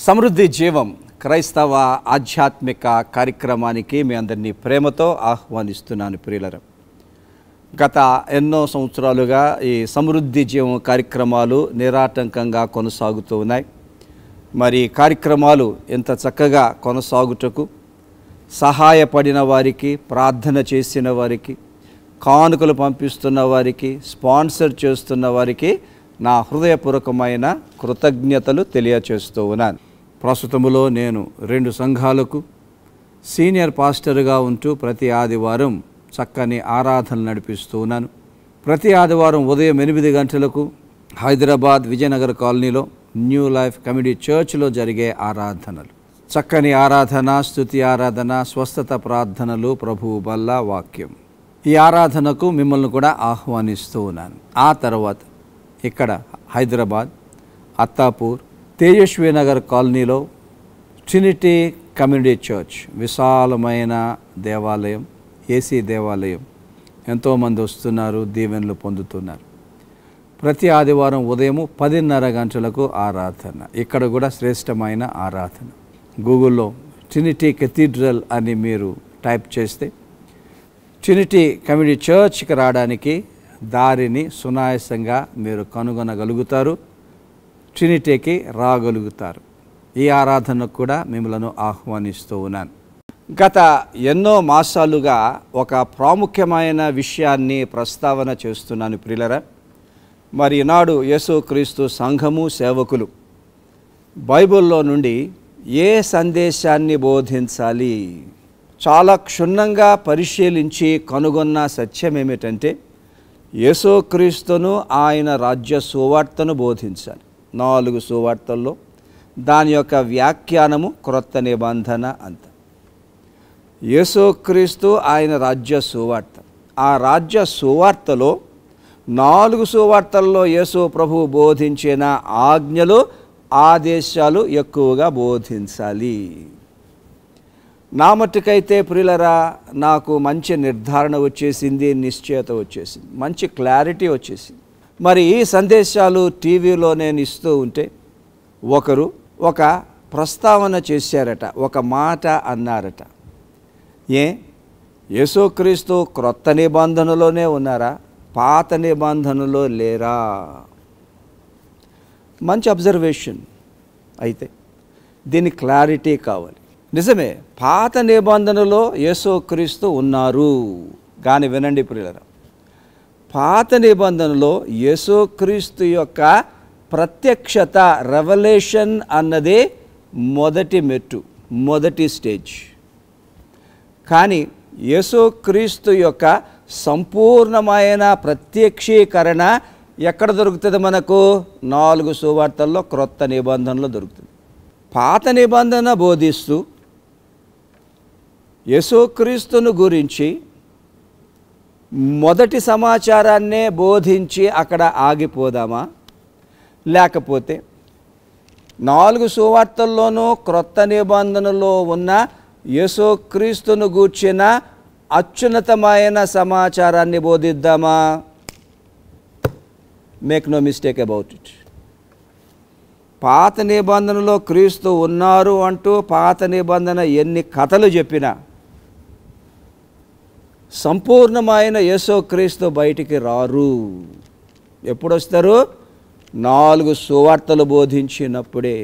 సమృద్ధి జీవం క్రైస్తవ ఆధ్యాత్మిక కార్యక్రమానికి మీ అందరినీ ప్రేమతో ఆహ్వానిస్తున్నాను ప్రియులారా. గత ఎన్నో సంవత్సరాలుగా ఈ సమృద్ధి జీవం కార్యక్రమాలు నిరాటంకంగా కొనసాగుతూ ఉన్నాయి. మరి కార్యక్రమాలు ఎంత చక్కగా కొనసాగుటకు సహాయపడిన వారికి, ప్రార్థన చేసిన వారికి, కానుకలు పంపిస్తున్న వారికి, స్పాన్సర్ చేస్తున్న వారికి నా హృదయపూర్వకమైన కృతజ్ఞతలు తెలియచేస్తూ ఉన్నాను. ప్రస్తుతములో నేను 2 సంఘాలకు సీనియర్ పాస్టర్గా ఉంటూ ప్రతి ఆదివారం చక్కని ఆరాధనలు నడిపిస్తూ ఉన్నాను. ప్రతి ఆదివారం ఉదయం 8 గంటలకు హైదరాబాద్ విజయనగర్ కాలనీలో న్యూ లైఫ్ కమ్యూనిటీ చర్చ్లో జరిగే ఆరాధనలు, చక్కని ఆరాధన, స్తుతి ఆరాధన, స్వస్థత ప్రార్థనలు, ప్రభువు బల్ల వాక్యం. ఈ ఆరాధనకు మిమ్మల్ని కూడా ఆహ్వానిస్తూ ఉన్నాను. ఆ తర్వాత ఇక్కడ హైదరాబాద్ అత్తాపూర్ తేజస్వి నగర్ కాలనీలో ట్రినిటీ కమ్యూనిటీ చర్చ్, విశాలమైన దేవాలయం, ఏసీ దేవాలయం. ఎంతోమంది వస్తున్నారు, దీవెనలు పొందుతున్నారు. ప్రతి ఆదివారం ఉదయం 10:30 గంటలకు ఆరాధన. ఇక్కడ కూడా శ్రేష్టమైన ఆరాధన. గూగుల్లో ట్రినిటీ కెథీడ్రల్ అని మీరు టైప్ చేస్తే ట్రినిటీ కమ్యూనిటీ చర్చ్కి రావడానికి దారిని సునాయాసంగా మీరు కనుగొనగలుగుతారు. ట్రినిటీకి రాగలుగుతారు. ఈ ఆరాధనకు కూడా మిమ్మల్ని ఆహ్వానిస్తూ ఉన్నాను. గత ఎన్నో మాసాలుగా ఒక ప్రాముఖ్యమైన విషయాన్ని ప్రస్తావన చేస్తున్నాను ప్రియులారా. మరి ఈనాడు యేసుక్రీస్తు సంఘము, సేవకులు బైబిల్లో నుండి ఏ సందేశాన్ని బోధించాలి? చాలా క్షుణ్ణంగా పరిశీలించి కనుగొన్న సత్యం ఏమిటంటే యేసుక్రీస్తును, ఆయన రాజ్య సువార్తను బోధించాలి. 4 సువార్తల్లో దాని యొక్క వ్యాఖ్యానము క్రొత్త నిబంధన అంత. యేసుక్రీస్తు, ఆయన రాజ్య సువార్త. ఆ రాజ్య సువార్తలో 4 సువార్తల్లో యేసు ప్రభువు బోధించిన ఆజ్ఞలు, ఆదేశాలు ఎక్కువగా బోధించాలి. నా మట్టుకైతే ప్రియులరా, నాకు మంచి నిర్ధారణ వచ్చేసింది, నిశ్చయత వచ్చేసింది, మంచి క్లారిటీ వచ్చేసింది. మరి ఈ సందేశాలు టీవీలో నేను ఇస్తూ ఉంటే ఒకరు ఒక ప్రస్తావన చేశారట, ఒక మాట అన్నారట. యేసుక్రీస్తు క్రొత్త నిబంధనలోనే ఉన్నారా, పాత నిబంధనలో లేరా? మంచి అబ్జర్వేషన్. అయితే దీని క్లారిటీ కావాలి. నిజమే, పాత నిబంధనలో యేసుక్రీస్తు ఉన్నారు. కానీ వినండి ప్రియులారా, పాత నిబంధనలో యేసుక్రీస్తు యొక్క ప్రత్యక్షత, రెవల్యూషన్ అన్నదే మొదటి మెట్టు, మొదటి స్టేజ్. కానీ యేసుక్రీస్తు యొక్క సంపూర్ణమైన ప్రత్యక్షీకరణ ఎక్కడ దొరుకుతుంది మనకు? 4 సువార్తల్లో, క్రొత్త నిబంధనలో దొరుకుతుంది. పాత నిబంధన బోధిస్తూ యేసుక్రీస్తును గురించి మొదటి సమాచారాన్నే బోధించి అక్కడ ఆగిపోదామా? లేకపోతే 4 సువార్తల్లోనూ క్రొత్త నిబంధనలో ఉన్న యేసుక్రీస్తును గూర్చిన అత్యున్నతమైన సమాచారాన్ని బోధిద్దామా? Make no mistake about it. పాత నిబంధనలో క్రీస్తు ఉన్నారు అంటూ పాత నిబంధన ఎన్ని కథలు చెప్పినా సంపూర్ణమైన యేసుక్రీస్తు బయటికి రారు. ఎప్పుడు వస్తారు? 4 సువార్తలు బోధించినప్పుడే.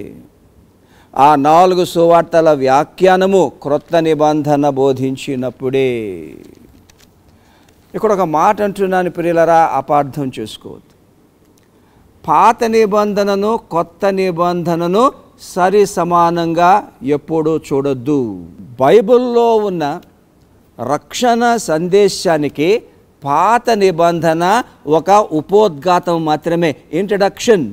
ఆ 4 సువార్తల వ్యాఖ్యానము క్రొత్త నిబంధన బోధించినప్పుడే. ఇక్కడ ఒక మాట అంటున్నాను ప్రియులారా, అపార్థం చేసుకోవద్దు. పాత నిబంధనను, కొత్త నిబంధనను సరి సమానంగా ఎప్పుడూ చూడొద్దు. బైబిల్లో ఉన్న రక్షణ సందేశానికి పాత నిబంధన ఒక ఉపోద్ఘాతం మాత్రమే, ఇంట్రడక్షన్.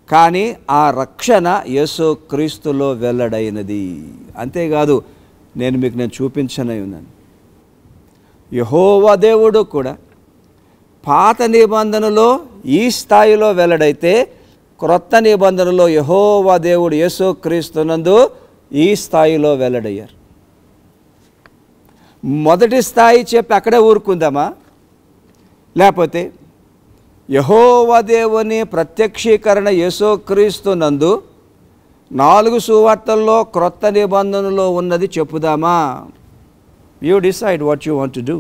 కానీ ఆ రక్షణ యేసుక్రీస్తులో వెల్లడైనది. అంతేకాదు, నేను చూపించనై ఉన్నాను. యెహోవా దేవుడు కూడా పాత నిబంధనలో ఈ స్థాయిలో వెల్లడైతే క్రొత్త నిబంధనలో యెహోవా దేవుడు యేసుక్రీస్తునందు ఈ స్థాయిలో వెల్లడయ్యారు. మొదటి స్థాయి చెప్పి అక్కడే ఊరుకుందామా? లేకపోతే యెహోవా దేవుని ప్రత్యక్షీకరణ యేసుక్రీస్తు నందు 4 సువార్తల్లో క్రొత్త నిబంధనలో ఉన్నది చెప్పుదామా? You decide what you want to do.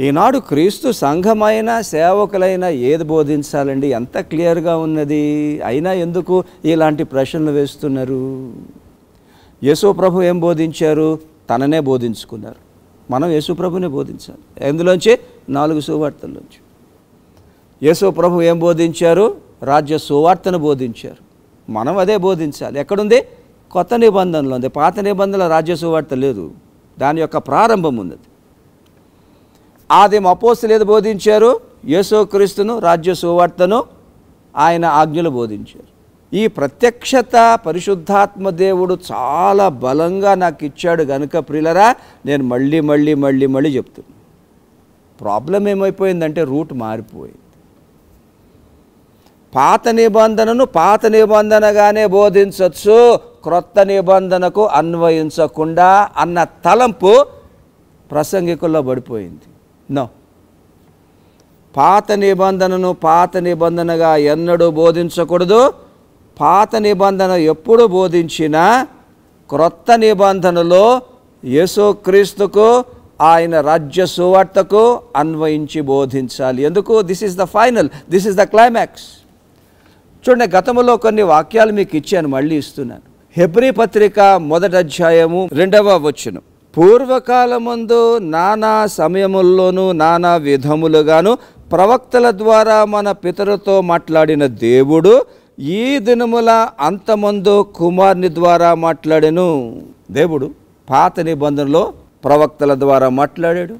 ఈనాడు క్రీస్తు సంఘమైన సేవకులైన ఏది బోధించాలండి? ఎంత క్లియర్గా ఉన్నది. అయినా ఎందుకు ఇలాంటి ప్రశ్నలు వేస్తున్నారు? యేసు ప్రభు ఏం బోధించారు? తననే బోధించుకున్నారు. మనం యేసు ప్రభునే బోధించాలి. ఎందులోంచి? 4 సువార్తల్లోంచి. యేసు ప్రభు ఏం బోధించారు? రాజ్య సువార్తను బోధించారు. మనం అదే బోధించాలి. ఎక్కడుంది? కొత్త నిబంధనలో ఉంది. పాత నిబంధనలో రాజ్య సువార్త లేదు. దాని యొక్క ప్రారంభం ఉన్నది. ఆదిమ అపోస్తలులు ఏది బోధించారు? యేసుక్రీస్తును, రాజ్య సువార్తను, ఆయన ఆజ్ఞలు బోధించారు. ఈ ప్రత్యక్షత పరిశుద్ధాత్మ దేవుడు చాలా బలంగా నాకు ఇచ్చాడు గనుక ప్రియులరా, నేను మళ్ళీ చెప్తున్నాను. ప్రాబ్లం ఏమైపోయిందంటే రూట్ మారిపోయింది. పాత నిబంధనను పాత నిబంధనగానే బోధించవచ్చు, క్రొత్త నిబంధనకు అన్వయించకుండా అన్న తలంపు ప్రసంగికుల్లో పడిపోయింది. నో, పాత నిబంధనను పాత నిబంధనగా ఎన్నడూ బోధించకూడదు. పాత నిబంధన ఎప్పుడు బోధించినా క్రొత్త నిబంధనలో యేసుక్రీస్తుకు, ఆయన రాజ్య సువార్తకు అన్వయించి బోధించాలి. ఎందుకు? This is the final, this is the climax. చూడండి, గతంలో కొన్ని వాక్యాలు మీకు ఇచ్చాను, మళ్ళీ ఇస్తున్నాను. హెబ్రీ పత్రిక 1వ అధ్యాయము 2వ వచనం. పూర్వకాలమందు నానా సమయముల్లోనూ నానా విధములుగాను ప్రవక్తల ద్వారా మన పితరులతో మాట్లాడిన దేవుడు ఈ దినముల అంతమందు కుమారుని ద్వారా మాట్లాడెను. దేవుడు పాత నిబంధనలో ప్రవక్తల ద్వారా మాట్లాడాడు,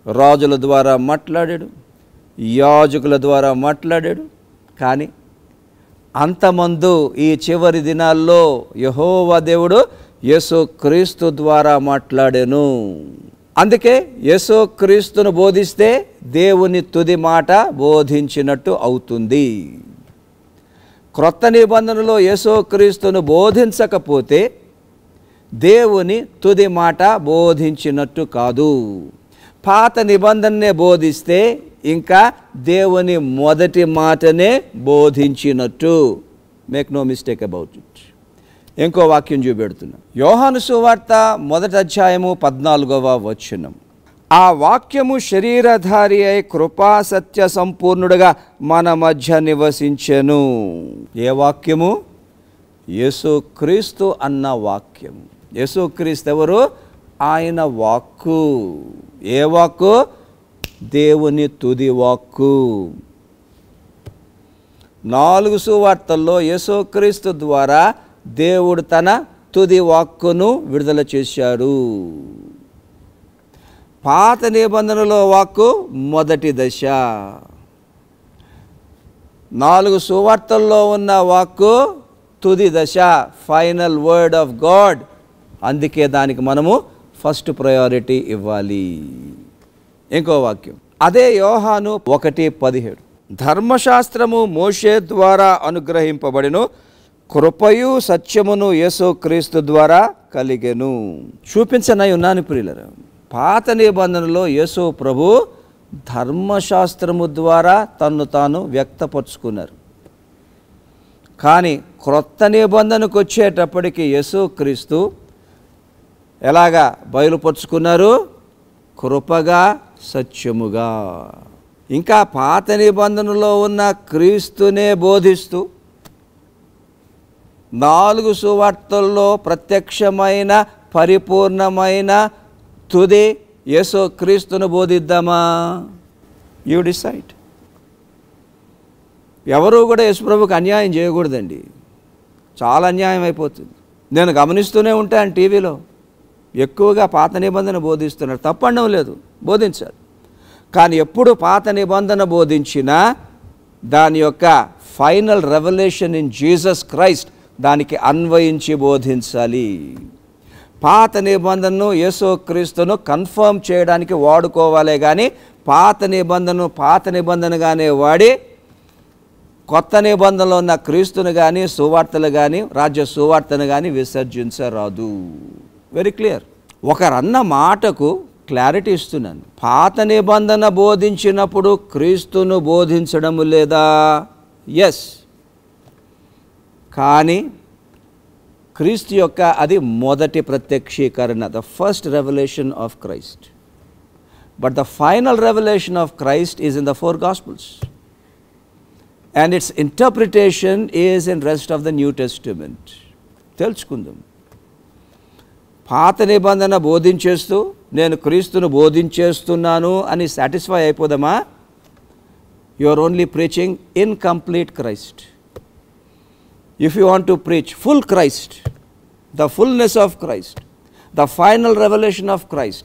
రాజుల ద్వారా మాట్లాడాడు, యాజకుల ద్వారా మాట్లాడాడు. కానీ అంతమందు ఈ చివరి దినాల్లో యెహోవా దేవుడు యేసుక్రీస్తు ద్వారా మాట్లాడెను. అందుకే యేసుక్రీస్తును బోధిస్తే దేవుని తుది మాట బోధించినట్టు అవుతుంది. క్రొత్త నిబంధనలో యేసుక్రీస్తును బోధించకపోతే దేవుని తుది మాట బోధించినట్టు కాదు. పాత నిబంధననే బోధిస్తే ఇంకా దేవుని మొదటి మాటనే బోధించినట్టు. Make no mistake about it. ఇంకో వాక్యం చూపెడుతున్నా. యోహాను సువార్త 1వ అధ్యాయము 14వ వచనం. ఆ వాక్యము శరీరధారి అయి కృపా సత్య సంపూర్ణుడుగా మన మధ్య నివసించెను. ఏ వాక్యము? యేసుక్రీస్తు అన్న వాక్యము. యేసుక్రీస్తు ఎవరు? ఆయన వాక్కు. ఏ వాక్కు? దేవుని తుది వాక్కు. 4 సువార్తల్లో యేసుక్రీస్తు ద్వారా దేవుడు తన తుది వాక్కును విడుదల చేశాడు. పాత నిబంధనలో వాక్కు మొదటి దశ, 4 సువార్తల్లో ఉన్న వాక్కు తుది దశ, ఫైనల్ వర్డ్ ఆఫ్ గాడ్. అందుకే దానికి మనము ఫస్ట్ ప్రయారిటీ ఇవ్వాలి. ఇంకో వాక్యం అదే యోహాను 1:17. ధర్మశాస్త్రము మోషే ద్వారా అనుగ్రహింపబడిను, కృపయు సత్యమును యేసుక్రీస్తు ద్వారా కలిగెను. చూపించనై ఉన్నాను ప్రియులారా. పాత నిబంధనలో యేసు ప్రభు ధర్మశాస్త్రము ద్వారా తన్ను తాను వ్యక్తపరుచుకున్నారు. కానీ క్రొత్త నిబంధనకు వచ్చేటప్పటికి యేసుక్రీస్తు ఎలాగా బయలుపరుచుకున్నారు? కృపగా సత్యముగా. ఇంకా పాత నిబంధనలో ఉన్న క్రీస్తునే బోధిస్తూ 4 సువార్తల్లో ప్రత్యక్షమైన పరిపూర్ణమైన తుది యేసుక్రీస్తును బోధిద్దామా? You decide. ఎవరు కూడా యేసుప్రభుకి అన్యాయం చేయకూడదండి. చాలా అన్యాయం అయిపోతుంది. నేను గమనిస్తూనే ఉంటాను, టీవీలో ఎక్కువగా పాత నిబంధన బోధిస్తున్నారు. తప్పండం లేదు, బోధించాలి. కానీ ఎప్పుడు పాత నిబంధన బోధించినా దాని యొక్క final revolution in Jesus Christ దానికి అన్వయించి బోధించాలి. పాత నిబంధనను యేసుక్రీస్తును కన్ఫర్మ్ చేయడానికి వాడుకోవాలే కానీ పాత నిబంధనగానే వాడి కొత్త నిబంధనలో ఉన్న క్రీస్తుని కానీ సువార్తలు కానీ రాజ్య సువార్తను కానీ విసర్జించరాదు. Very clear. ఒకరన్న మాటకు క్లారిటీ ఇస్తున్నాను. పాత నిబంధన బోధించినప్పుడు క్రీస్తును బోధించడం లేదా? ఎస్. కానీ క్రీస్తు యొక్క అది మొదటి ప్రత్యక్షీకరణ, the first revelation of Christ. But the final revelation of Christ is in the 4 Gospels. And its interpretation is in rest of the New Testament. తెలుసుకుందాం. పాత నిబంధన బోధించేస్తూ నేను క్రీస్తును బోధించేస్తున్నాను అని సాటిస్ఫై అయిపోదామా? You are only preaching incomplete Christ. If you want to preach full Christ, the fullness of Christ, the final revelation of Christ,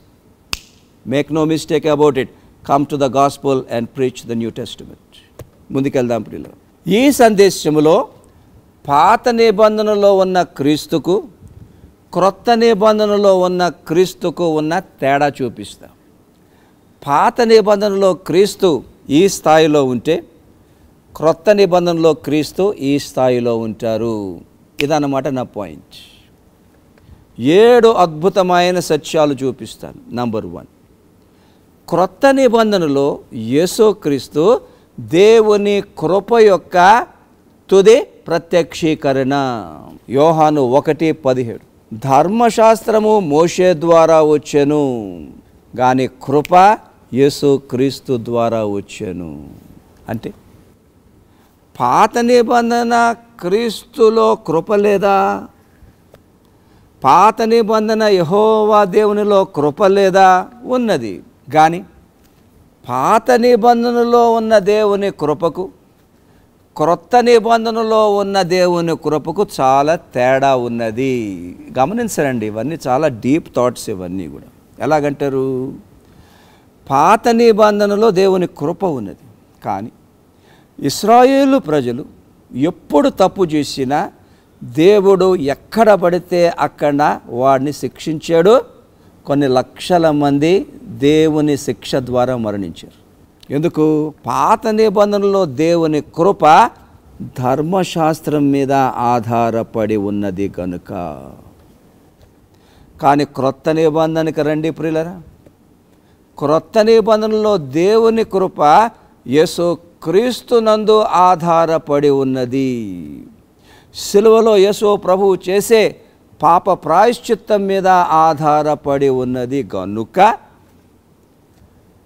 make no mistake about it, come to the gospel and preach the New Testament. ముందుకెళ్దాం ప్రియులారా. ఈ సందేశంలో పాత నిబంధనలో ఉన్న క్రీస్తుకు క్రొత్త నిబంధనలో ఉన్న క్రీస్తుకు ఉన్న తేడా చూపిస్తాం. పాత నిబంధనలో క్రీస్తు ఈ స్థాయిలో ఉంటే క్రొత్త నిబంధనలో క్రీస్తు ఈ స్థాయిలో ఉంటారు. ఇదన్నమాట నా పాయింట్. 7 అద్భుతమైన సత్యాలు చూపిస్తాను. నంబర్ 1, క్రొత్త నిబంధనలో యేసుక్రీస్తు దేవుని కృప యొక్క తుది ప్రత్యక్షీకరణ. యోహాను 1:17, ధర్మశాస్త్రము మోషే ద్వారా వచ్చెను కానీ కృప యేసుక్రీస్తు ద్వారా వచ్చెను. అంటే పాత నిబంధన క్రీస్తులో కృప లేదా? పాత నిబంధన యెహోవా దేవునిలో కృప లేదా? ఉన్నది. కానీ పాత నిబంధనలో ఉన్న దేవుని కృపకు క్రొత్త నిబంధనలో ఉన్న దేవుని కృపకు చాలా తేడా ఉన్నది. గమనించండి, ఇవన్నీ చాలా డీప్ థాట్స్. ఇవన్నీ కూడా ఎలాగంటారు? పాత నిబంధనలో దేవుని కృప ఉన్నది, కానీ ఇశ్రాయేలు ప్రజలు ఎప్పుడు తప్పు చేసినా దేవుడు ఎక్కడ పడితే అక్కడ వాడిని శిక్షించాడు. కొన్ని లక్షల మంది దేవుని శిక్ష ద్వారా మరణించారు. ఎందుకు? పాత నిబంధనలో దేవుని కృప ధర్మశాస్త్రం మీద ఆధారపడి ఉన్నది కనుక. కానీ క్రొత్త నిబంధనకి రండి ప్రియులారా. క్రొత్త నిబంధనలో దేవుని కృప యేసు క్రీస్తునందు ఆధారపడి ఉన్నది. సిలువలో యేసు ప్రభువు చేసే పాప ప్రాయశ్చిత్తం మీద ఆధారపడి ఉన్నది కనుక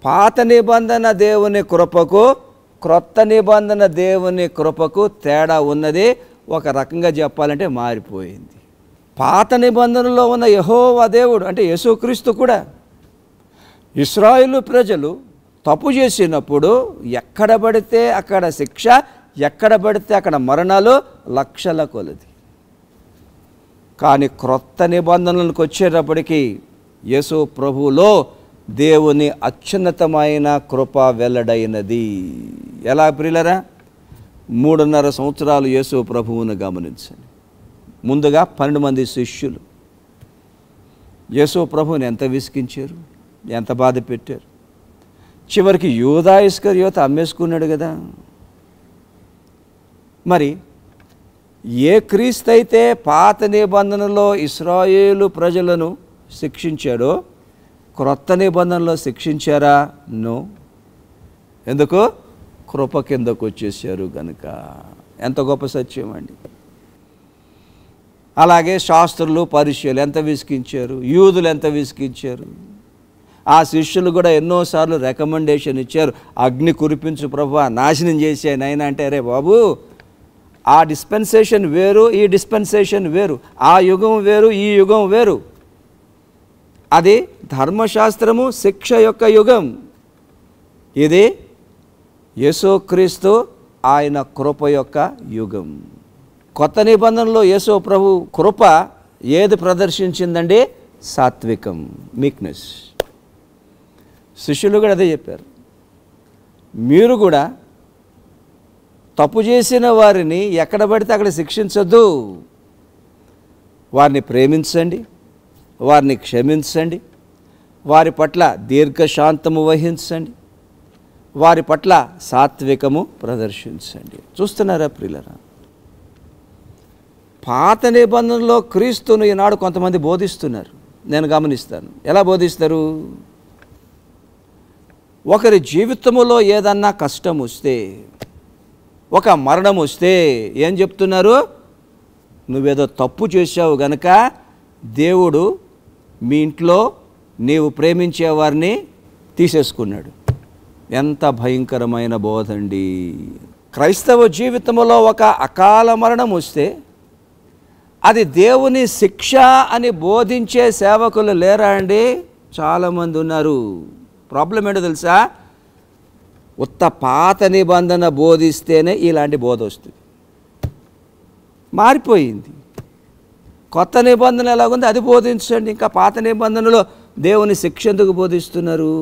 పాత నిబంధన దేవుని కృపకు క్రొత్త నిబంధన దేవుని కృపకు తేడా ఉన్నది. ఒక రకంగా చెప్పాలంటే మారిపోయింది. పాత నిబంధనలో ఉన్న యెహోవా దేవుడు అంటే యేసుక్రీస్తు కూడా ఇశ్రాయేలు ప్రజలు తప్పు చేసినప్పుడు ఎక్కడ పడితే అక్కడ శిక్ష, ఎక్కడ పడితే అక్కడ మరణాలు లక్షల కొలది. కానీ క్రొత్త నిబంధనలకు వచ్చేటప్పటికి యేసు ప్రభువులో దేవుని అత్యున్నతమైన కృప వెల్లడైనది. ఎలా ప్రియులరా? 3.5 సంవత్సరాలు యేసు ప్రభువును గమనించండి. ముందుగా 12 మంది శిష్యులు యేసు ప్రభువుని ఎంత విసిగించారు, ఎంత బాధ పెట్టారు. చివరికి యూదా ఇస్కరియోతు అమ్మేసుకున్నాడు కదా. మరి ఏ క్రీస్తు అయితే పాత నిబంధనలో ఇశ్రాయేలు ప్రజలను శిక్షించాడో క్రొత్త నిబంధనలో శిక్షించారా? నో. ఎందుకు? కృప కిందకు వచ్చేసారు కనుక. ఎంత గొప్ప సత్యం అండి. అలాగే శాస్త్రులు పరిచయాలు ఎంత విసిగించారు, యూదులు ఎంత విసిగించారు. ఆ శిష్యులు కూడా ఎన్నోసార్లు రికమెండేషన్ ఇచ్చారు, అగ్ని కురిపించు ప్రభువా, నాశనం చేసాను ఆయన. అంటే అరే బాబు, ఆ డిస్పెన్సేషన్ వేరు, ఈ డిస్పెన్సేషన్ వేరు, ఆ యుగం వేరు, ఈ యుగం వేరు. అది ధర్మశాస్త్రము శిక్ష యొక్క యుగం. ఇది యేసుక్రీస్తు ఆయన కృప యొక్క యుగం. కొత్త నిబంధనలో యేసు ప్రభు కృప ఏది ప్రదర్శించిందండి? సాత్వికం, మీక్నెస్. శిష్యులు కూడా అదే చెప్పారు. మీరు కూడా తప్పు చేసిన వారిని ఎక్కడ పడితే అక్కడ శిక్షించొద్దు. వారిని ప్రేమించండి, వారిని క్షమించండి, వారి పట్ల దీర్ఘశాంతము వహించండి, వారి పట్ల సాత్వికము ప్రదర్శించండి. చూస్తున్నారా ప్రియులారా? పాత నిబంధనలో క్రీస్తును ఈనాడు కొంతమంది బోధిస్తున్నారు. నేను గమనిస్తాను. ఎలా బోధిస్తారు? ఒకరి జీవితంలో ఏదన్నా కష్టం వస్తే, ఒక మరణం వస్తే ఏం చెప్తున్నారు? నువ్వేదో తప్పు చేశావు గనక దేవుడు మీ ఇంట్లో నీవు ప్రేమించే వారిని తీసేసుకున్నాడు. ఎంత భయంకరమైన బోధ అండి. క్రైస్తవ జీవితంలో ఒక అకాల మరణం వస్తే అది దేవుని శిక్ష అని బోధించే సేవకులు లేరా అండి? చాలామంది ఉన్నారు. ప్రాబ్లం ఏంటో తెలుసా? ఉత్త పాత నిబంధన బోధిస్తేనే ఇలాంటి బోధ వస్తుంది. మారిపోయింది. కొత్త నిబంధన ఎలాగుంది అది బోధించండి. ఇంకా పాత నిబంధనలో దేవుని శిక్ష ఎందుకు బోధిస్తున్నారు?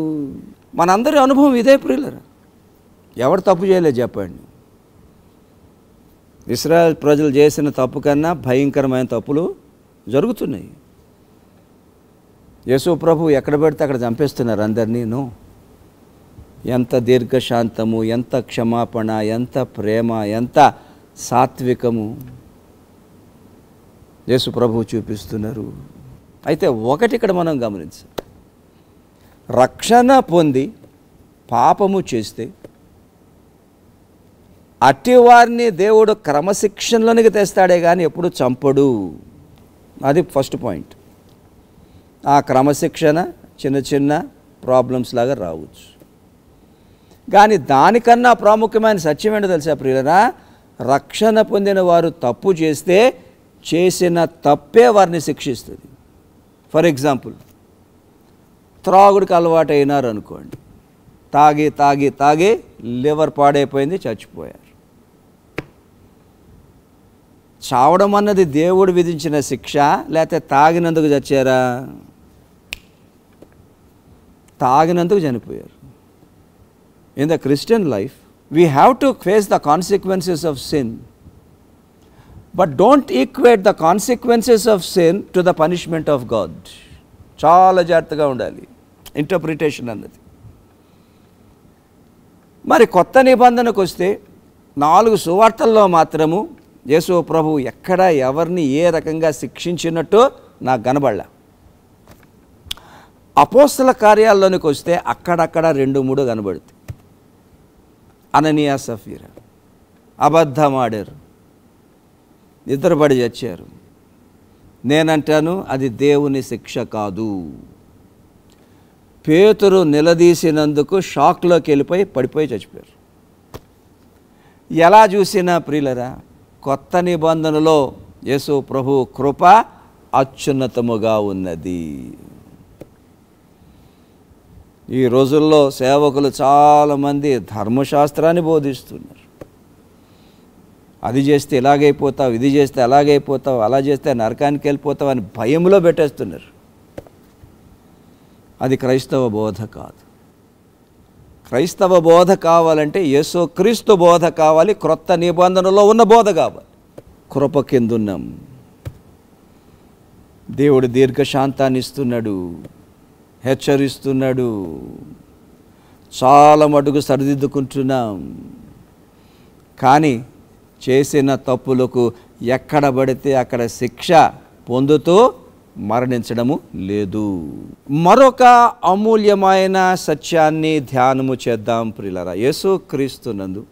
మనందరి అనుభవం ఇదే ప్రియులరా. ఎవరు తప్పు చేయలేదు చెప్పండి. ఇశ్రాయేల్ ప్రజలు చేసిన తప్పు కన్నా భయంకరమైన తప్పులు జరుగుతున్నాయి. యేసు ప్రభు ఎక్కడ పెడితే అక్కడ చంపేస్తున్నారు అందరినీ. ఎంత దీర్ఘశాంతము, ఎంత క్షమాపణ, ఎంత ప్రేమ, ఎంత సాత్వికము యేసు ప్రభువు చూపిస్తున్నారు. అయితే ఒకటి ఇక్కడ మనం గమనించాలి. రక్షణ పొంది పాపము చేస్తే అట్టివారిని దేవుడు క్రమశిక్షణలోనికి తెస్తాడే కానీ ఎప్పుడు చంపడు. అది ఫస్ట్ పాయింట్. ఆ క్రమశిక్షణ చిన్న చిన్న ప్రాబ్లమ్స్ లాగా రావచ్చు. కానీ దానికన్నా ప్రాముఖ్యమైన సత్యం ఏంటో తెలుసా ప్రియులరా? రక్షణ పొందిన వారు తప్పు చేస్తే చేసిన తప్పే వారిని శిక్షిస్తుంది. ఫర్ ఎగ్జాంపుల్, త్రాగుడికి అలవాటు అయినారు అనుకోండి. తాగి తాగి తాగి లివర్ పాడైపోయింది, చచ్చిపోయారు. చావడం అన్నది దేవుడు విధించిన శిక్ష, లేకపోతే తాగినందుకు చచ్చారా? తాగినందుకు చనిపోయారు. In the Christian life, we have to face the consequences of sin. But don't equate the consequences of sin to the punishment of God. చాలా జాగ్రత్తగా ఉండాలి ఇంటర్ప్రిటేషన్ అన్నది. మరి కొత్త నిబంధనకు వస్తే 4 సువార్తల్లో మాత్రము యేసు ప్రభు ఎక్కడ ఎవరిని ఏ రకంగా శిక్షించినట్టు నాకు కనబడలే. అపోస్తల కార్యాల్లోనికి వస్తే అక్కడక్కడ 2-3 కనబడుతుంది. అననీయ సఫీరా అబద్ధమాడారు, నిద్రపడి చచ్చారు. నేనంటాను అది దేవుని శిక్ష కాదు. పేతురు నిలదీసినందుకు షాక్లోకి వెళ్ళిపోయి పడిపోయి చచ్చిపోయారు. ఎలా చూసినా ప్రియులరా, కొత్త నిబంధనలో యేసు ప్రభు కృప అత్యున్నతముగా ఉన్నది. ఈ రోజుల్లో సేవకులు చాలామంది ధర్మశాస్త్రాన్ని బోధిస్తున్నారు. అది చేస్తే ఇలాగైపోతావు, ఇది చేస్తే అలాగైపోతావు, అలా చేస్తే నరకానికి వెళ్ళిపోతావు అని భయంలో పెట్టేస్తున్నారు. అది క్రైస్తవ బోధ కాదు. క్రైస్తవ బోధ కావాలంటే యేసు క్రీస్తు బోధ కావాలి, క్రొత్త నిబంధనలో ఉన్న బోధ కావాలి. కృప కిందున్నాం. దేవుడు దీర్ఘశాంతాన్ని ఇస్తున్నాడు, హెచ్చరిస్తున్నాడు. చాలా మటుకు సరిదిద్దుకుంటున్నాం. కానీ చేసిన తప్పులకు ఎక్కడ పడితే అక్కడ శిక్ష పొందుతూ మరణించడము లేదు. మరొక అమూల్యమైన సత్యాన్ని ధ్యానము చేద్దాం ప్రియులారా. యేసు క్రీస్తునందు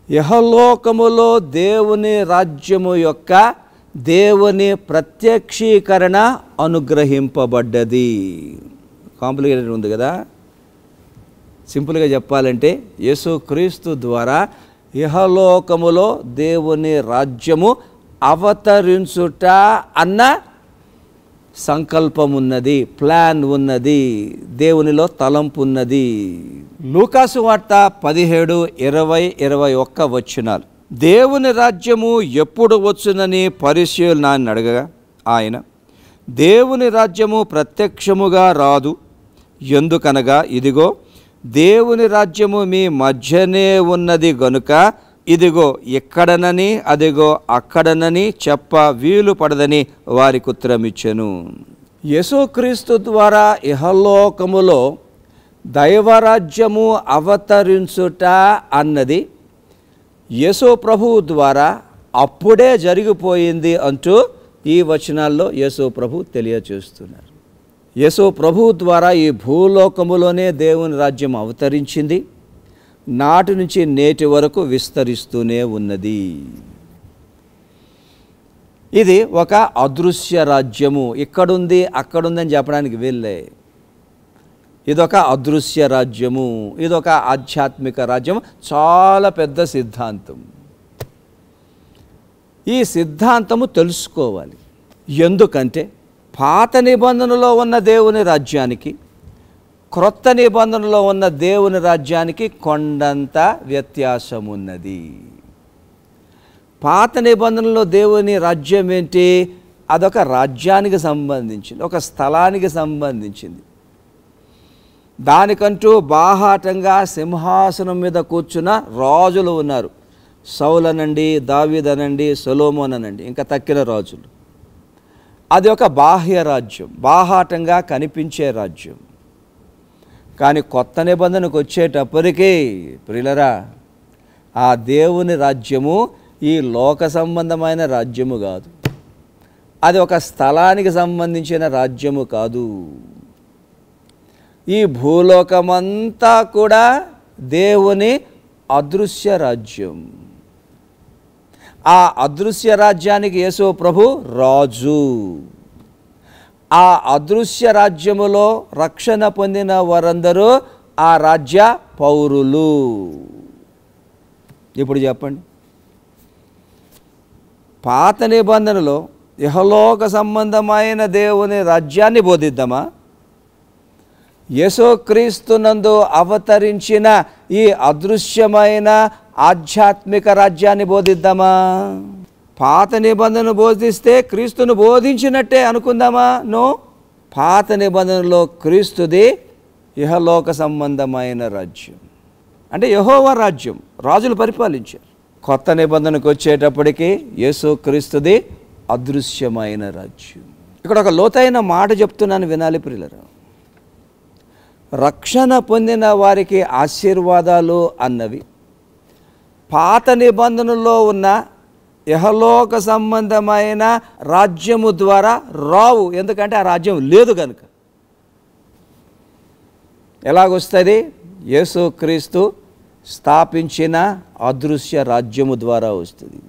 యెహోలోకములో దేవుని రాజ్యము యొక్క దేవుని ప్రత్యక్షీకరణ అనుగ్రహింపబడ్డది. కాంప్లికేటెడ్ ఉంది కదా. సింపుల్గా చెప్పాలంటే యేసు క్రీస్తు ద్వారా ఇహలోకములో దేవుని రాజ్యము అవతరించుట అన్న సంకల్పం ఉన్నది, ప్లాన్ ఉన్నది, దేవునిలో తలంపు ఉన్నది. లూకాసు వార్త 17, 20, 21 వచనాలు. దేవుని రాజ్యము ఎప్పుడు వచ్చునని పరిశీలనని అడగగా ఆయన, దేవుని రాజ్యము ప్రత్యక్షముగా రాదు, ఎందుకనగా ఇదిగో దేవుని రాజ్యము మీ మధ్యనే ఉన్నది గనుక ఇదిగో ఇక్కడనని అదిగో అక్కడనని చెప్ప వీలు పడదని వారికి ఉత్తరమిచ్చెను. యేసుక్రీస్తు ద్వారా ఇహలోకములో దైవరాజ్యము అవతరించుట అన్నది యేసు ప్రభువు ద్వారా అప్పుడే జరిగిపోయింది అంటూ ఈ వచనాల్లో యేసు ప్రభు తెలియచేస్తున్నారు. యేసు ప్రభువు ద్వారా ఈ భూలోకములోనే దేవుని రాజ్యం అవతరించింది, నాటి నుంచి నేటి వరకు విస్తరిస్తూనే ఉన్నది. ఇది ఒక అదృశ్య రాజ్యము. ఇక్కడుంది అక్కడుందని చెప్పడానికి వీళ్ళే. ఇదొక అదృశ్య రాజ్యము, ఇదొక ఆధ్యాత్మిక రాజ్యం. చాలా పెద్ద సిద్ధాంతం. ఈ సిద్ధాంతము తెలుసుకోవాలి. ఎందుకంటే పాత నిబంధనలో ఉన్న దేవుని రాజ్యానికి, క్రొత్త నిబంధనలో ఉన్న దేవుని రాజ్యానికి కొండంత వ్యత్యాసం ఉన్నది. పాత నిబంధనలో దేవుని రాజ్యం ఏంటి? అదొక రాజ్యానికి సంబంధించింది, ఒక స్థలానికి సంబంధించింది. దానికంటూ బాహాటంగా సింహాసనం మీద కూర్చున్న రాజులు ఉన్నారు. సౌలనండి, దావీదనండి, సొలొమోన్ అనండి, ఇంకా తక్కిన రాజులు. అది ఒక బాహ్య రాజ్యం, బాహాటంగా కనిపించే రాజ్యం. కానీ కొత్త నిబంధనకు వచ్చేటప్పటికీ ప్రియులరా, ఆ దేవుని రాజ్యము ఈ లోక సంబంధమైన రాజ్యము కాదు. అది ఒక స్థలానికి సంబంధించిన రాజ్యము కాదు. ఈ భూలోకమంతా కూడా దేవుని అదృశ్య రాజ్యం. ఆ అదృశ్య రాజ్యానికి యేసు ప్రభు రాజు. ఆ అదృశ్య రాజ్యములో రక్షణ పొందిన వారందరూ ఆ రాజ్య పౌరులు. ఇప్పుడు చెప్పండి, పాత నిబంధనలో ఇహలోక సంబంధమైన దేవుని రాజ్యాన్ని బోధిద్దామా? యేసుక్రీస్తునందు అవతరించిన ఈ అదృశ్యమైన ఆధ్యాత్మిక రాజ్యాన్ని బోధిద్దామా? పాత నిబంధనను బోధిస్తే క్రీస్తును బోధించినట్టే అనుకుందామా? నో. పాత నిబంధనలో క్రీస్తుది ఇహలోక సంబంధమైన రాజ్యం, అంటే యెహోవా రాజ్యం, రాజులు పరిపాలించారు. కొత్త నిబంధనకు వచ్చేటప్పటికి యేసుక్రీస్తుది అదృశ్యమైన రాజ్యం. ఇక్కడ ఒక లోతైన మాట చెప్తున్నాను, వినాలి ప్రియులారా. రక్షణ పొందిన వారికి ఆశీర్వాదాలు అన్నవి పాత నిబంధనలో ఉన్న యెహలోక సంబంధమైన రాజ్యము ద్వారా రావు. ఎందుకంటే ఆ రాజ్యం లేదు కనుక. ఎలాగొస్తుంది? యేసుక్రీస్తు స్థాపించిన అదృశ్య రాజ్యము ద్వారా వస్తుంది.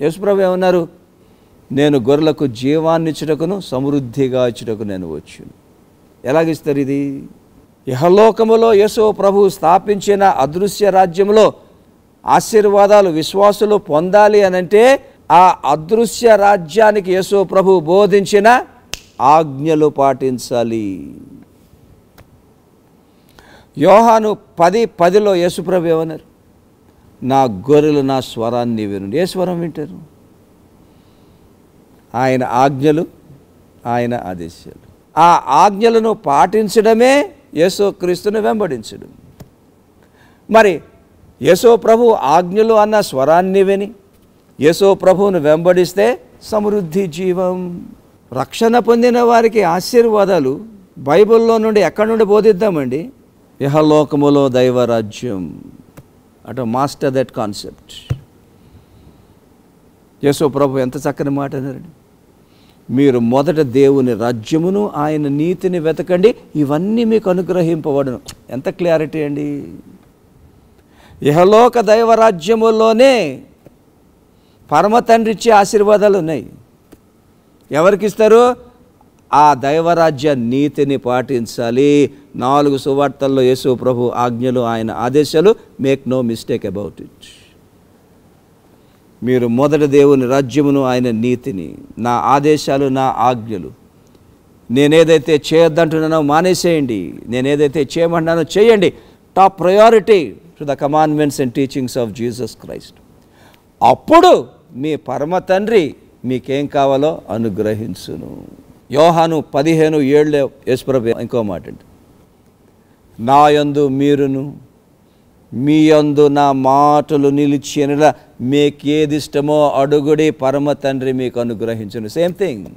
యేసుప్రభు ఏమన్నారు? నేను గొర్రెలకు జీవాన్నిచ్చుటకును సమృద్ధిగా ఇచ్చుటకు నేను వచ్చాను. ఎలాగిస్తారు ఇది? ఇహలోకములో యేసు ప్రభు స్థాపించిన అదృశ్య రాజ్యములో ఆశీర్వాదాలు విశ్వాసులు పొందాలి అనంటే ఆ అదృశ్య రాజ్యానికి యేసు ప్రభు బోధించిన ఆజ్ఞలు పాటించాలి. యోహాను 10:10 యేసు ప్రభు ఏమన్నారు? నా గొర్రెలు నా స్వరాన్ని విను. ఏ స్వరం వింటారు? ఆయన ఆజ్ఞలు, ఆయన ఆదేశాలు. ఆ ఆజ్ఞలను పాటించడమే యేసుక్రీస్తును వెంబడించడం. మరి యేసు ప్రభు ఆజ్ఞలు అన్న స్వరాన్ని విని యేసు ప్రభువును వెంబడిస్తే సమృద్ధి జీవం. రక్షణ పొందిన వారికి ఆశీర్వాదాలు బైబిల్లో నుండి ఎక్కడి నుండి బోధిద్దామండి? ఇహలోకములో దైవరాజ్యం. అటు మాస్టర్ దట్ కాన్సెప్ట్. యేసు ప్రభు ఎంత చక్కని మాట అన్నారండి. మీరు మొదట దేవుని రాజ్యమును ఆయన నీతిని వెతకండి, ఇవన్నీ మీకు అనుగ్రహింపబడును. ఎంత క్లారిటీ అండి! ఇహలోక దైవరాజ్యములోనే పరమ తండ్రి ఇచ్చే ఆశీర్వాదాలు ఉన్నాయి. ఎవరికి ఇస్తారు? ఆ దైవరాజ్య నీతిని పాటించాలి. 4 సువార్తల్లో యేసు ప్రభు ఆజ్ఞలు, ఆయన ఆదేశాలు. Make no mistake about it. మీరు మొదట దేవుని రాజ్యమును ఆయన నీతిని, నా ఆదేశాలు, నా ఆజ్ఞలు, నేనేదైతే చేయొద్దంటున్నానో మానేసేయండి, నేనేదైతే చేయమంటున్నానో చేయండి. Top priority to the commandments and teachings of Jesus Christ. అప్పుడు మీ పరమ తండ్రి మీకేం కావాలో అనుగ్రహించును. యోహాను 15:7 యేసుప్రభు ఇంకో మాట అండి, నా యందు మీరును మీ యందు నా మాటలు నిలిచినలా మీకేది ఇష్టమో అడుగుడి, పరమ తండ్రి మీకు అనుగ్రహించును. Same thing.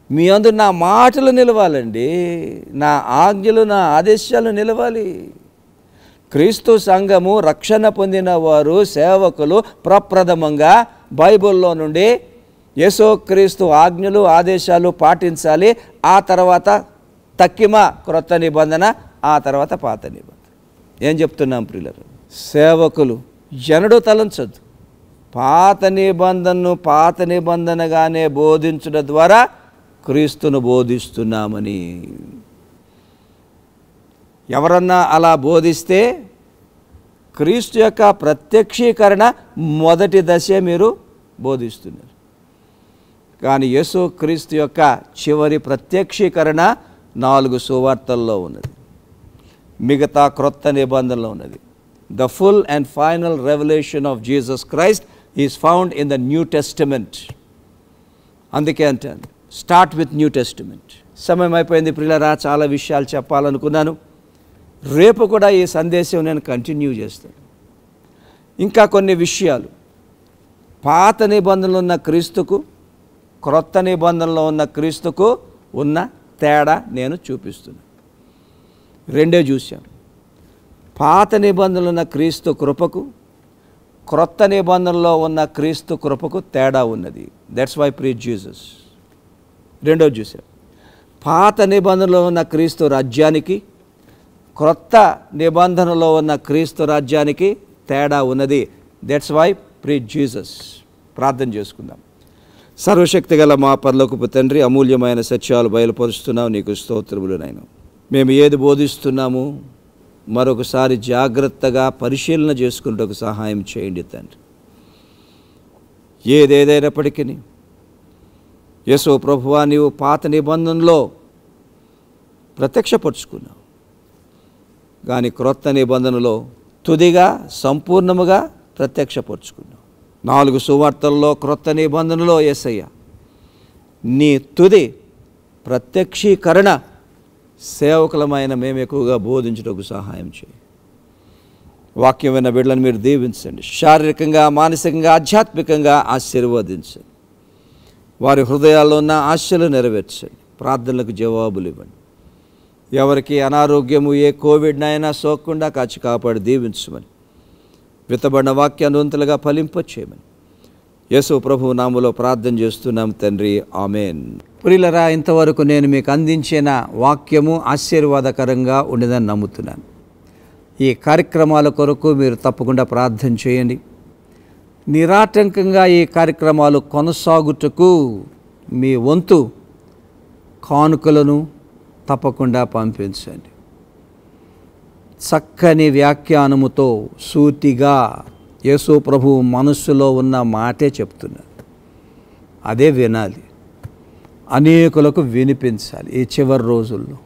మీ యందు నా మాటలు నిలవాలండి, నా ఆజ్ఞలు, నా ఆదేశాలు నిలవాలి. క్రీస్తు సంఘము, రక్షణ పొందిన వారు, సేవకులు ప్రప్రథమంగా బైబిల్లో నుండి యేసుక్రీస్తు ఆజ్ఞలు, ఆదేశాలు పాటించాలి. ఆ తర్వాత తక్కిమ క్రొత్త నిబంధన, ఆ తర్వాత పాత నిబంధన. ఏం చెప్తున్నాం ప్రియులారా? సేవకులు ఎన్నడూ తలంచొద్దు, పాత నిబంధనగానే బోధించడం ద్వారా క్రీస్తును బోధిస్తున్నామని. ఎవరన్నా అలా బోధిస్తే క్రీస్తు యొక్క ప్రత్యక్షీకరణ మొదటి దశే మీరు బోధిస్తున్నారు. కానీ యేసు క్రీస్తు యొక్క చివరి ప్రత్యక్షీకరణ 4 సువార్తల్లో ఉన్నది, మిగతా క్రొత్త నిబంధనలో ఉన్నది. The full and final revelation of Jesus Christ is found in the New Testament. అందుకే అంటాను, స్టార్ట్ విత్ న్యూ టెస్టిమెంట్. సమయం అయిపోయింది ప్రియులారా, చాలా విషయాలు చెప్పాలనుకున్నాను. రేపు కూడా ఈ సందేశం నేను కంటిన్యూ చేస్తాను. ఇంకా కొన్ని విషయాలు పాత నిబంధనలో ఉన్న క్రీస్తుకు క్రొత్త నిబంధనలో ఉన్న క్రీస్తుకు ఉన్న తేడా నేను చూపిస్తున్నాను. రెండే చూశాం. పాత నిబంధనలో ఉన్న క్రీస్తు కృపకు క్రొత్త నిబంధనలో ఉన్న క్రీస్తు కృపకు తేడా ఉన్నది. That's why preach Jesus. రెండోది చూసాం. పాత నిబంధనలో ఉన్న క్రీస్తు రాజ్యానికి క్రొత్త నిబంధనలో ఉన్న క్రీస్తు రాజ్యానికి తేడా ఉన్నది. That's why preach Jesus. ప్రార్థన చేసుకుందాం. సర్వశక్తి గల మా పరలోకపు తండ్రి, అమూల్యమైన సత్యాలు బయలుపరుస్తున్నావు, నీకు స్తోత్రములు నాయన. మేము ఏది బోధిస్తున్నాము మరొకసారి జాగ్రత్తగా పరిశీలన చేసుకున్నట్టుకు సహాయం చేయండి తండ్రి. ఏదేదైనప్పటికీ యేసు ప్రభువా, నీవు పాత నిబంధనలో ప్రత్యక్షపరుచుకున్నావు, కానీ క్రొత్త నిబంధనలో తుదిగా సంపూర్ణముగా ప్రత్యక్షపరుచుకున్నావు. 4 సువార్తల్లో క్రొత్త నిబంధనలో యేసయ్య నీ తుది ప్రత్యక్షీకరణ సేవకులమైన మేము ఎక్కువగా బోధించుటకు సహాయం చేయి. వాక్యం విన్న బిడ్డలను మీరు దీవించండి. శారీరకంగా, మానసికంగా, ఆధ్యాత్మికంగా ఆశీర్వదించండి. వారి హృదయాల్లో ఉన్న ఆశలు నెరవేర్చండి. ప్రార్థనలకు జవాబులు ఇవ్వండి. ఎవరికి అనారోగ్యము, ఏ కోవిడ్నైనా సోకకుండా కాచి కాపాడి దీవించమని, విత్తబడిన వాక్యాన్ని వంతులుగా ఫలింపచేయమని యేసు ప్రభువు నామములో ప్రార్థన చేస్తున్నాం తండ్రి, ఆమేన్. ప్రియులరా, ఇంతవరకు నేను మీకు అందించిన వాక్యము ఆశీర్వాదకరంగా ఉండదని నమ్ముతున్నాను. ఈ కార్యక్రమాల కొరకు మీరు తప్పకుండా ప్రార్థన చేయండి. నిరాటంకంగా ఈ కార్యక్రమాలు కొనసాగుటకు మీ వంతు కానుకలను తప్పకుండా పంపించండి. చక్కని వ్యాఖ్యానముతో సూటిగా యేసు ప్రభువు మనస్సులో ఉన్న మాటే చెప్తున్నారు, అదే వినాలి, అనేకులకు వినిపించాలి ఈ చివరి రోజుల్లో.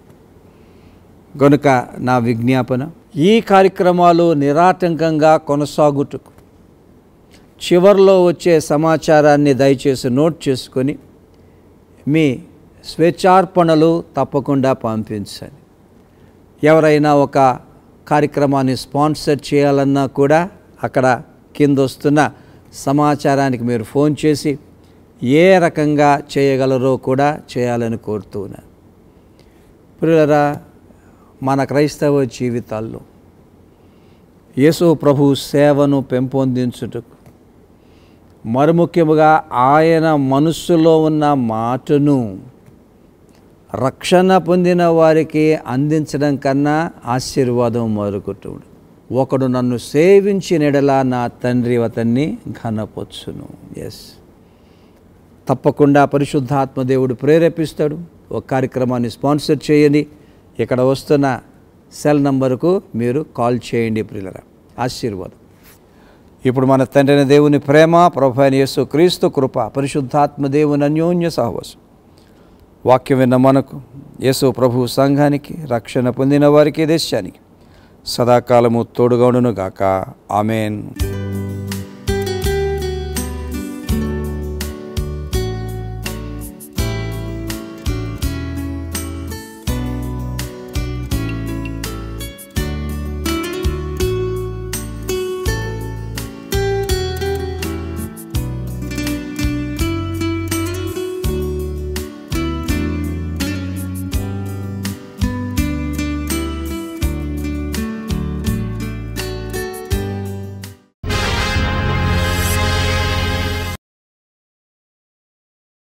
కనుక నా విజ్ఞాపన, ఈ కార్యక్రమాలు నిరాటంకంగా కొనసాగుటకు చివరిలో వచ్చే సమాచారాన్ని దయచేసి నోట్ చేసుకొని మీ స్వేచ్ఛార్పణలు తప్పకుండా పంపించండి. ఎవరైనా ఒక కార్యక్రమాన్ని స్పాన్సర్ చేయాలన్నా కూడా అక్కడ కింద వస్తున్న సమాచారానికి మీరు ఫోన్ చేసి ఏ రకంగా చేయగలరో కూడా చేయాలని కోరుతున్నాను. ప్రియులారా, మన క్రైస్తవ జీవితాల్లో యేసు ప్రభు సేవను పెంపొందించుటకు, మరి ముఖ్యముగా ఆయన మనస్సులో ఉన్న మాటను రక్షణ పొందిన వారికి అందించడం కన్నా ఆశీర్వాదం మరొకటి. ఒకడు నన్ను సేవించినెడలా నా తండ్రి అతన్ని ఘనపరచును. ఎస్, తప్పకుండా పరిశుద్ధాత్మ దేవుడు ప్రేరేపిస్తాడు. ఒక కార్యక్రమాన్ని స్పాన్సర్ చేయండి. ఇక్కడ వస్తున్న సెల్ నంబరుకు మీరు కాల్ చేయండి. ప్రియులారా, ఆశీర్వాదం. ఇప్పుడు మన తండ్రి దేవుని ప్రేమ, ప్రభు అయిన యేసు క్రీస్తు కృప, పరిశుద్ధాత్మ దేవుని అన్యోన్య సహవాసం వాక్యం విన్న మనకు, యేసు ప్రభు సంఘానికి, రక్షణ పొందిన వారికి, దేశానికి సదాకాలము తోడుగా ఉండును గాక. ఆమేన్.